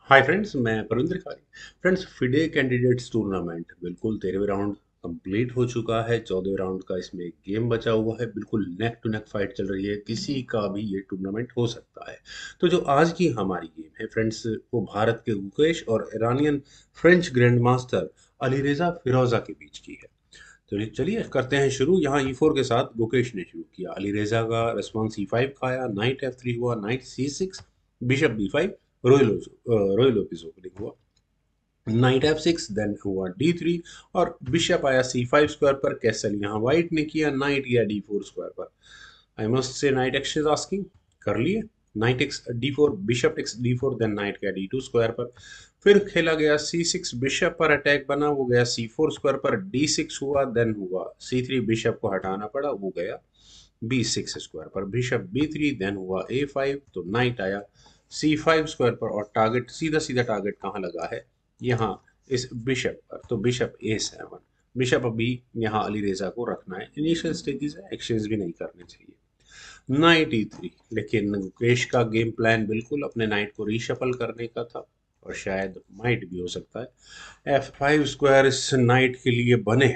Hi friends, मैं परविंद्र कारी। Friends, FIDE candidates tournament बिल्कुल 13वें राउंड कंप्लीट हो चुका है। 14वें राउंड का इसमें एक गेम बचा हुआ है। बिल्कुल नेक टू नेक फाइट चल रही है, किसी का भी ये टूर्नामेंट हो सकता है। तो जो आज की हमारी गेम है फ्रेंड्स, वो भारत के गुकेश और Iranian French grand master Alireza Firouzja के बीच की है। तो चलिए करते हैं शुरू। यहाँ E4 के साथ गुकेश ने शुरू किया। अलीरेजा का रिस्पॉन्स E5 का आया, नाइट F3 हुआ, night C6, bishop B5, royal office opening हुआ, नाइट F6, देन हुआ D3 और बिशप आया C5 स्क्वायर पर। कैसल यहाँ वाइट ने किया, नाइट गया D4 स्क्वायर पर। I must say knight exchange asking कर लिए। Knight X D4, bishop X D4, then knight गया D2 स्क्वायर पर। फिर खेला गया C6, बिशप पर अटैक बना, वो गया C4 स्क्वायर पर। D6 हुआ, देन हुआ C3, बिशप को हटाना पड़ा, वो गया B6 स्क्वायर पर। बिशप B3, देन हुआ A5, तो नाइट आया C5 स्क्वायर पर। और टारगेट सीधा सीधा टारगेट कहाँ लगा है, यहाँ इस बिशप पर। तो बिशप A7, बिशप अभी यहाँ अली रेजा को रखना है। इनिशियल स्टेजेस है, एक्सचेंज भी नहीं करने चाहिए। नाइट E3, लेकिन मुकेश का गेम प्लान बिल्कुल अपने नाइट को रीशफल करने का था, और शायद माइट भी हो सकता है। F5 स्क्वायर इस नाइट के लिए बने।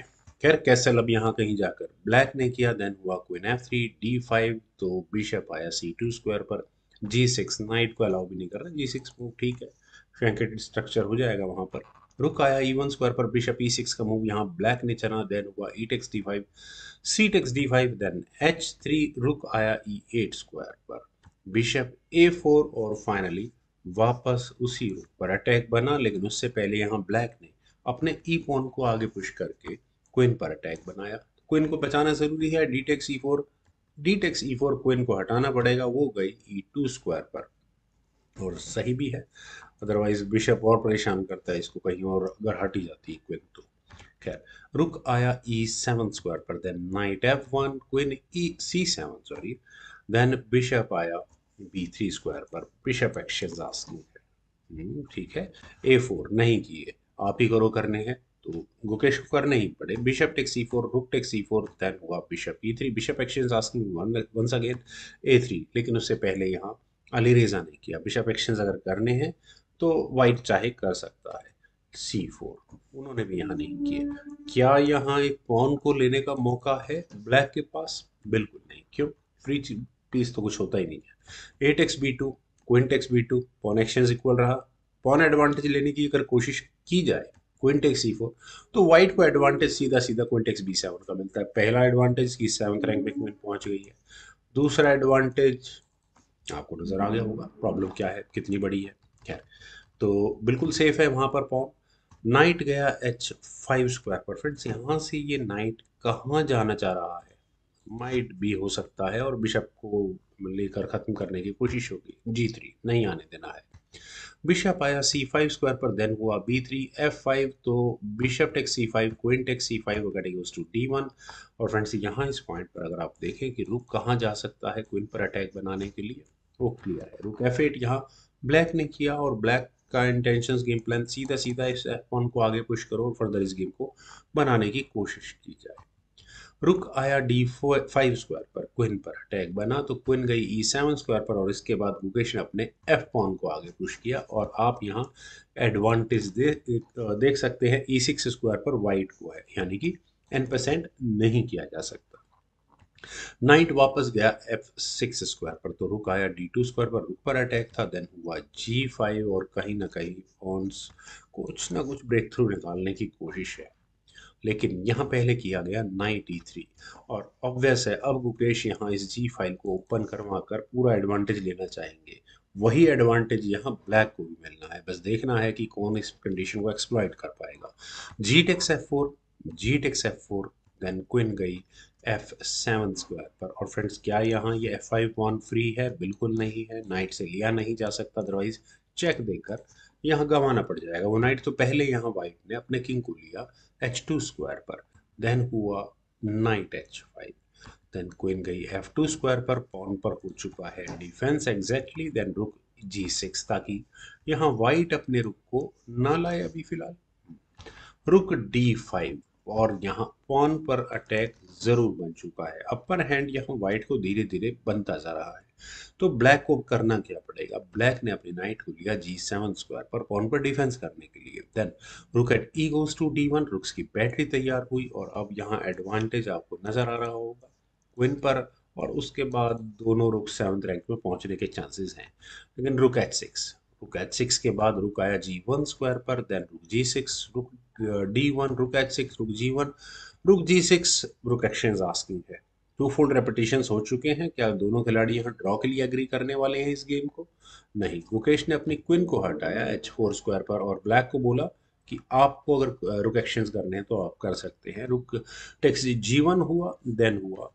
खैर कैसल अब यहाँ कहीं जाकर ब्लैक ने किया, देन हुआ क्वीन F3, D5, तो बिशप आया C2 स्क्वायर पर। G6, नाइट को अलाउ भी नहीं कर रहा, G6 मूव ठीक है, फ्लैंकेड स्ट्रक्चर हो जाएगा वहां पर। रुक आया E1 स्क्वायर पर, बिशप E6 का मूव यहाँ ब्लैक ने चना, देन हुआ E takes D5, C takes D5, then H3, rook आया E8 स्क्वायर पर, बिशप A4, और फाइनली वापस उसी रुक पर अटैक बना। लेकिन उससे पहले यहाँ ब्लैक ने अपने ई पॉन को आगे पुश करके क्वीन पर अटैक बनाया। क्वीन को बचाना जरूरी है। D takes E4, D takes E4, queen को हटाना पड़ेगा, वो गई E2 स्क्वायर पर। और सही भी है, अदरवाइज बिशप और परेशान करता है इसको, कहीं और अगर हट ही जाती है क्वीन तो। खैर, रुक आया E7 स्क्वायर पर, then knight F1, queen C7 sorry, then bishop आया B3 स्क्वायर पर। बिशप एक्सचेंज आस्किंग है, ठीक है। A4 नहीं किए, आप ही करो करने हैं तो गुकेश को करने ही पड़े। Bishop takes E4, rook takes E4, then हुआ bishop E3, bishop exchange asking once again A3। लेकिन उससे पहले यहाँ अली रेजा ने किया। बिशप एक्सचेंज अगर करने हैं तो वाइट चाहे कर सकता है। C4 उन्होंने भी यहाँ नहीं किए। क्या यहाँ एक पॉन को लेने का मौका है ब्लैक के पास? बिल्कुल नहीं। क्यों? फ्री पीस तो कुछ होता ही नहीं है। A takes B2, queen takes B2, pawn exchange equal रहा। पॉन एडवांटेज लेने की अगर कोशिश की जाए, क्वीन टेक्स C4, तो वाइट को एडवांटेज सीधा सीधा क्वीन टेक्स B7 का मिलता है। पहला एडवांटेज की 7th रैंक में क्वीन पहुंच गई है। दूसरा एडवांटेज आपको नजर आ गया होगा प्रॉब्लम क्या है, कितनी बड़ी है। खैर, तो बिल्कुल सेफ है वहां पर पॉन। नाइट गया H5 स्क्वायर पर। फ्रेंड्स, यहाँ से ये नाइट कहाँ जाना चाह रहा है? माइट भी हो सकता है, और बिशप को लेकर खत्म करने की कोशिश होगी। G3 नहीं आने देना है। बिशप आया C5 स्क्वायर पर, देन हुआ B3, F5, तो bishop take C5, queen take C5 वगैरह गोज टू D1। और फ्रेंड्स, यहाँ इस पॉइंट पर अगर आप देखें कि रुक कहाँ जा सकता है क्वीन पर अटैक बनाने के लिए, वो क्लियर है। रुक F8 यहाँ ब्लैक ने किया, और ब्लैक का इंटेंशंस गेम प्लान सीधा सीधा इस F1 को आगे पुश करो और फर्दर इस गेम को बनाने की कोशिश की जाए। रुक आया D5 स्क्वायर पर, क्वीन पर अटैक बना, तो क्वीन गई E7 स्क्वायर पर। और इसके बाद गुकेश ने अपने F पॉन को आगे पुश किया, और आप यहाँ एडवांटेज देख सकते हैं E6 स्क्वायर पर वाइट को है, यानी कि N% नहीं किया जा सकता। नाइट वापस गया F6 स्क्वायर पर, तो रुक आया D2 स्क्वायर पर, रुक पर अटैक था, देन हुआ G5, और कहीं ना कहीं पॉन्स कुछ ना कुछ ब्रेक थ्रू निकालने की कोशिश है। लेकिन यहाँ पहले किया गया नाइट E3, और ऑब्वियस है अब गुकेश यहाँ इस जी फाइल को ओपन करवा कर पूरा एडवांटेज लेना चाहेंगे। वही एडवांटेज यहाँ ब्लैक को भी मिलना है, बस देखना है कि कौन इस कंडीशन को एक्सप्लॉइट कर पाएगा। जी टेक्स F4, जी टेक्स F4, देन क्वीन गई F7 स्क्वायर पर। और फ्रेंड्स, क्या यहाँ ये F5 पॉन फ्री है? बिल्कुल नहीं है, नाइट से लिया नहीं जा सकता, अदरवाइज चेक देकर यहाँ गंवाना पड़ जाएगा वो नाइट। तो पहले यहाँ व्हाइट ने अपने किंग को लिया H2 स्क्वायर पर, देन हुआ नाइट H5, देन क्वीन गई F2 स्क्वायर पर, पॉन पर हो चुका है डिफेंस एग्जैक्टली, देन रुक G6, ताकि यहाँ व्हाइट अपने रुक को ना लाए अभी फिलहाल। रुक D5, और यहाँ पॉन पर अटैक जरूर बन चुका है। अपर हैंड यहाँ व्हाइट को धीरे धीरे बनता जा रहा है। तो ब्लैक को करना क्या पड़ेगा, ब्लैक ने अपनी नाइट को लिया G7 स्क्वायर पर पॉन पर डिफेंस करने के लिए। Then rook at E goes to D1, rooks की बैटरी तैयार हुई और अब यहाँ एडवांटेज आपको नजर आ रहा होगा क्वीन पर, और उसके बाद दोनों रुक 7th रैंक में पहुंचने के चांसेस हैं। लेकिन रुक एच सिक्स के बाद रुक आया G1 स्क्वायर पर, देन रुक G6, रुक D1, रुक H6, रुक G1, रुक G6, रुक एक्सचेंज आस्किंग है। टू फोल्ड रेपिटेशंस हो चुके हैं। क्या दोनों खिलाड़ी यहाँ ड्रॉ के लिए एग्री करने वाले हैं इस गेम को? नहीं, गुकेश ने अपनी क्वीन को हटाया H4 स्क्वायर पर और ब्लैक को बोला कि आपको अगर रुक एक्सचेंज करने हैं तो आप कर सकते हैं। रुक टेक्स G1 हुआ, देन हुआ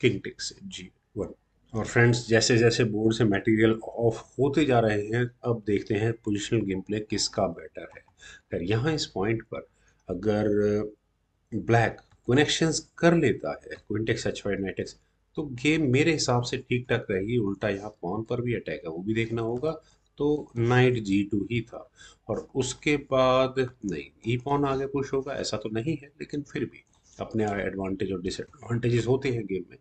किंग टेक्स G1। और फ्रेंड्स, जैसे जैसे बोर्ड से मटेरियल ऑफ होते जा रहे हैं, अब देखते हैं पोजिशनल गेम प्ले किसका बेटर है। फिर यहाँ इस पॉइंट पर अगर ब्लैक कनेक्शंस कर लेता है queen takes H5 knight takes, तो गेम मेरे हिसाब से ठीक ठाक रहेगी। उल्टा यहाँ पॉन पर भी अटैक है, वो भी देखना होगा। तो नाइट G2 ही था, और उसके बाद नहीं, ई पॉन आगे पुश होगा ऐसा तो नहीं है, लेकिन फिर भी अपने एडवांटेज और डिसएडवांटेजेस होते हैं गेम में।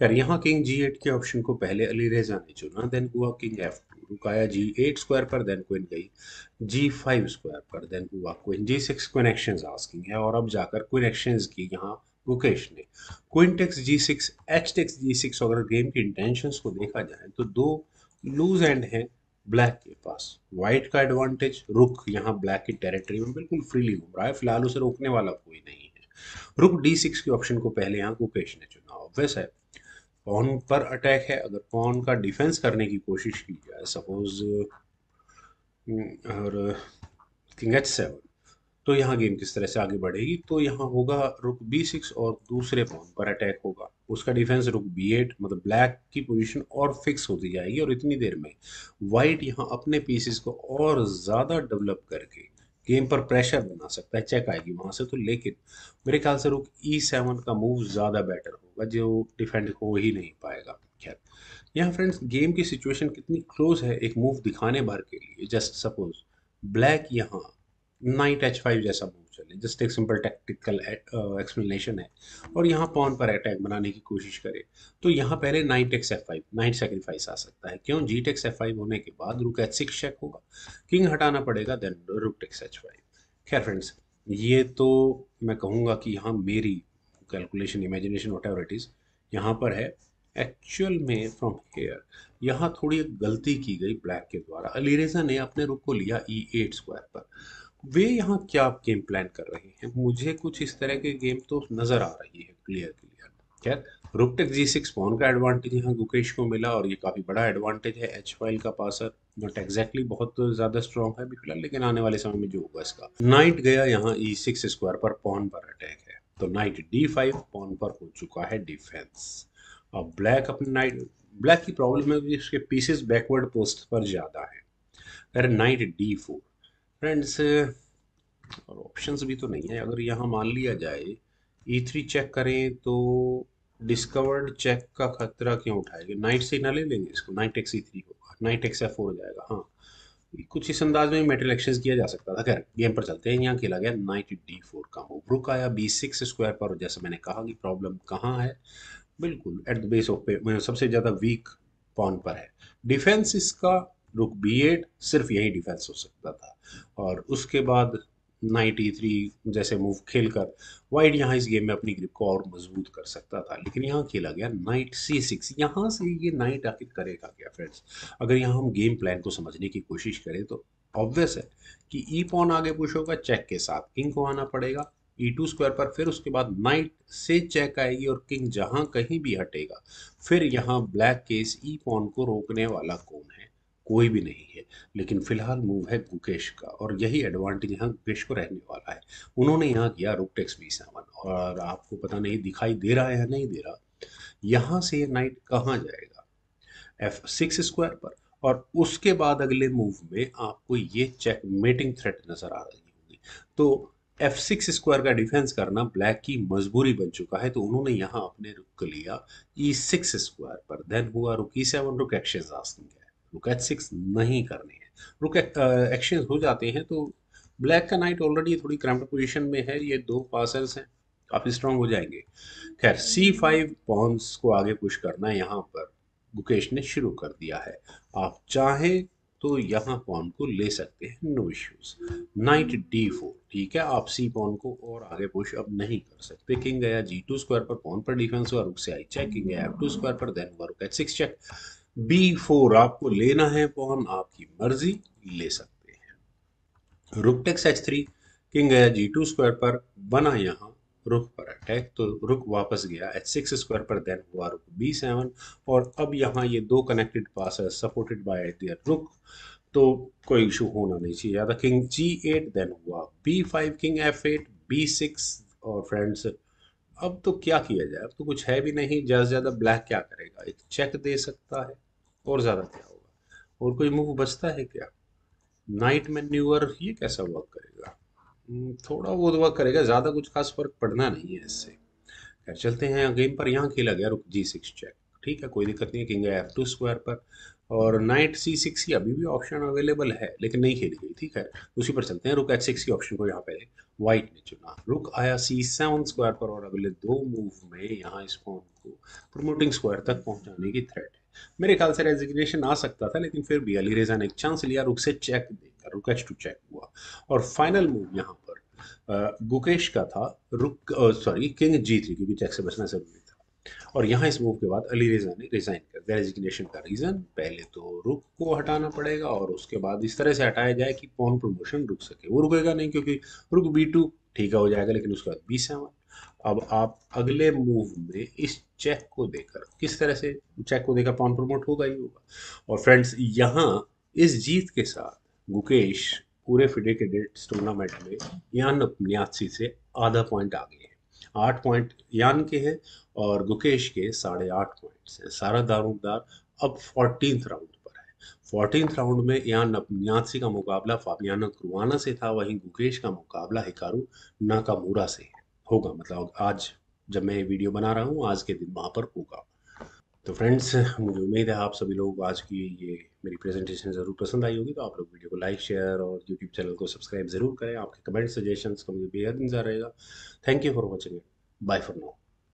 यार यहाँ किंग G8 के ऑप्शन को पहले अली रेजा ने चुना, देन हुआ किंग F2, रुकाया G8 स्क्वायर पर, देन क्वीन गई G5 स्क्वायर पर, देन हुआ queen G6, queen exchange asking है, और अब जाकर क्वीन एक्सचेंज की यहाँ मुकेश ने। Queen takes G6, H takes G6, अगर गेम की इंटेंशंस को देखा जाए तो दो लूज एंड हैं ब्लैक के पास। व्हाइट का एडवांटेज, रुक यहाँ ब्लैक की टेरिटरी में बिल्कुल फ्रीली घूम रहा है, फिलहाल उसे रोकने वाला कोई नहीं है। रुक D6 के ऑप्शन को पहले यहाँ मुकेश ने चुना। ऑब्वियस है, पॉन पर अटैक है, अगर पॉन का डिफेंस करने की कोशिश की जाए सपोज, और किंग H7, तो यहाँ गेम किस तरह से आगे बढ़ेगी, तो यहाँ होगा रुक B6 और दूसरे पॉन पर अटैक होगा। उसका डिफेंस रुक B8, मतलब ब्लैक की पोजीशन और फिक्स होती जाएगी, और इतनी देर में वाइट यहाँ अपने पीसेस को और ज़्यादा डेवलप करके गेम पर प्रेशर बना सकता है। चेक आएगी वहां से तो, लेकिन मेरे ख्याल से रुक E7 का मूव ज़्यादा बेटर होगा, जो डिफेंड हो ही नहीं पाएगा। खैर, यहाँ फ्रेंड्स गेम की सिचुएशन कितनी क्लोज है एक मूव दिखाने भर के लिए। जस्ट सपोज ब्लैक यहाँ नाइट H5 जैसा मूव चले, जस्ट एक सिंपल टैक्टिकल एक्सप्लेनेशन है, और यहाँ पॉन पर अटैक बनाने की कोशिश करे, तो यहाँ पहले knight takes F5, knight sacrifice आ सकता है। क्यों? जी टेक्स F5 होने के बाद रुक H6 चेक होगा, किंग हटाना पड़ेगा, देन रुक टेक्स H5। खैर फ्रेंड्स, ये तो मैं कहूँगा कि यहाँ मेरी calculation, imagination, what ever it is यहाँ पर है। एक्चुअल में फ्रॉम हेयर यहाँ थोड़ी एक गलती की गई ब्लैक के द्वारा। अलीरेजा ने अपने रुक को लिया E8 स्क्वायर पर। वे यहाँ क्या गेम प्लान कर रहे हैं, मुझे कुछ इस तरह के गेम तो नजर आ रही है क्लियर क्लियर। खैर, रुक टेक G6 पॉन का एडवांटेज यहाँ गुकेश को मिला, और ये काफी बड़ा एडवांटेज है। एच फाइल का पासर नॉट एग्जैक्टली बहुत ज्यादा स्ट्रॉन्ग है अभी फिलहाल, लेकिन आने वाले समय में जो होगा इसका। नाइट गया यहाँ E6 स्क्वायर पर, पॉन पर अटैक है, तो नाइट D5, पॉन पर हो चुका है डिफेंस। अब ब्लैक अपनी नाइट, ब्लैक की प्रॉब्लम है कि उसके पीसेस बैकवर्ड पोस्ट पर ज्यादा है। अरे नाइट D4 फ्रेंड्स, और ऑप्शंस भी तो नहीं है। अगर यहाँ मान लिया जाए E3 चेक करें, तो डिस्कवर्ड चेक का खतरा क्यों उठाएंगे, नाइट से ही ना ले लेंगे इसको। नाइट एक्स E3 होगा, नाइट एक्स F4 हो जाएगा। हाँ, कुछ इस अंदाज में मेटल एक्सचेंज किया जा सकता था। खैर, गेम पर चलते हैं। यहाँ खेला गया नाइट D4 का मूव, रुक आया B6 स्क्वायर पर, और जैसे मैंने कहा कि प्रॉब्लम कहाँ है, बिल्कुल एट द बेस ऑफ पे, सबसे ज्यादा वीक पॉन पर है। डिफेंस इसका रुक B8, सिर्फ यही डिफेंस हो सकता था, और उसके बाद नाइट E3 जैसे मूव खेलकर वाइट यहाँ इस गेम में अपनी ग्रिप को और मजबूत कर सकता था। लेकिन यहाँ खेला गया नाइट C6। यहाँ से ये नाइट आखिर करेगा क्या फ्रेंड्स? अगर यहाँ हम गेम प्लान को समझने की कोशिश करें तो ऑब्वियस है कि ई पॉन आगे पुश होगा, चेक के साथ किंग को आना पड़ेगा E2 स्क्वायर पर, फिर उसके बाद नाइट से चेक आएगी, और किंग जहां कहीं भी हटेगा, फिर यहाँ ब्लैक के इस ई पॉन को रोकने वाला कौन है? कोई भी नहीं है। लेकिन फिलहाल मूव है गुकेश का, और यही एडवांटेज यहाँ गुकेश को रहने वाला है। उन्होंने यहाँ किया रुक टेक्स B7, और आपको पता नहीं दिखाई दे रहा है या नहीं दे रहा, यहाँ से ये नाइट कहाँ जाएगा? F6 स्क्वायर पर, और उसके बाद अगले मूव में आपको ये चेकमेटिंग थ्रेट नजर आ रही होगी। तो F6 स्क्वायर का डिफेंस करना ब्लैक की मजबूरी बन चुका है, तो उन्होंने यहाँ अपने रुक लिया E6 स्क्वायर पर, देन हुआ रुक E7, रुक एक्सचेंज आस्किंग है। रुक H6 नहीं करनी है, रुक एक्सचेंज हो जाते हैं तो ब्लैक का नाइट ऑलरेडी थोड़ी क्रैम्प्ड पोजीशन में है, ये दो पासर्स हैं, काफी स्ट्रांग हो जाएंगे। खैर C5 पॉन्स को आगे पुश करना है यहाँ पर, गुकेश ने शुरू कर दिया है। आप चाहें तो यहाँ पॉन को ले सकते हैं, नो इश्यूज। नाइट D4, ठीक है, आप सी पॉन को और आगे पुश अब नहीं कर सकते। किंग गया G2 स्क्वायर पर, पॉन पर डिफेंस हुआ, रुक से आई चेक, किंग गया F2 स्क्वायर पर, देन हुआ रुक H6 चेक। B4 आपको लेना है पॉन, आपकी मर्जी, ले सकते हैं। रुक टेक्स H3, किंग गया G2 स्क्वायर पर, बना यहाँ रुक पर अटैक, तो रुक वापस गया H6 स्क्वायर पर, देन हुआ रुक B7। और अब यहाँ ये दो कनेक्टेड पास है सपोर्टेड बाय दियर रुक, तो कोई इशू होना नहीं चाहिए ज़्यादा। किंग G8, देन हुआ B5, किंग F8, B6। और फ्रेंड्स अब तो क्या किया जाए, अब तो कुछ है भी नहीं, ज़्यादा से ज़्यादा ब्लैक क्या करेगा, एक चेक दे सकता है, और ज़्यादा क्या होगा, और कोई मूव बचता है क्या। नाइट मैन्यूवर ये कैसा वर्क करेगा, थोड़ा बहुत वर्क करेगा, ज़्यादा कुछ खास फर्क पड़ना नहीं है इससे। खैर चलते हैं गेम पर। यहाँ खेला गया रुक G6 चेक, ठीक है, कोई दिक्कत नहीं है। किंग है F2 स्क्वायर पर, और नाइट C6 की अभी भी ऑप्शन अवेलेबल है लेकिन नहीं खेली गई, ठीक है, उसी पर चलते हैं। रुक H6 की ऑप्शन को यहाँ पे व्हाइट ने चुना, रुक आया C7 स्क्वायर पर, और अगले दो मूव में यहाँ इस पॉन को प्रमोटिंग स्क्वायर तक पहुंचाने की थ्रेट है। मेरे ख्याल से रेजिग्नेशन आ सकता था, लेकिन फिर भी अली रेजा ने एक चांस लिया, रुक से चेक देकर रुक H2 चेक हुआ। और फाइनल मूव यहाँ पर गुकेश का था रुक, सॉरी, किंग G3, क्योंकि चेक से बचना जरूरी था। और यहाँ इस मूव के बाद अली रेजा ने रिजाइन कर दिया। रेजिग्नेशन का रीजन, पहले तो रुक को हटाना पड़ेगा, और उसके बाद इस तरह से हटाया जाए कि पॉन प्रमोशन रुक सके। वो रुकेगा नहीं क्योंकि रुक B2 ठीक है हो जाएगा, लेकिन उसके बाद B7। अब आप अगले मूव में इस चेक को देकर, किस तरह से चेक को देकर पॉन प्रमोट होगा ही होगा। और फ्रेंड्स यहाँ इस जीत के साथ गुकेश पूरे फिडे के डेट्स टूर्नामेंट में यान अपनियासी से आधा पॉइंट आगे है। 8 पॉइंट यान के हैं और गुकेश के 8.5 पॉइंट्स हैं। सारा दारोमदार अब 14th राउंड पर है। 14th राउंड में यान अपनियासी का मुकाबला फाबियानो क्रुआना से था, वहीं गुकेश का मुकाबला हिकारू नाकामुरा से होगा, मतलब आज जब मैं ये वीडियो बना रहा हूँ आज के दिन वहाँ पर होगा। तो फ्रेंड्स मुझे उम्मीद है आप सभी लोगों को आज की ये मेरी प्रेजेंटेशन ज़रूर पसंद आई होगी, तो आप लोग वीडियो को लाइक शेयर और यूट्यूब चैनल को सब्सक्राइब ज़रूर करें। आपके कमेंट सजेशंस का मुझे बेहद इंतजार रहेगा। Thank you for watching it, bye for now.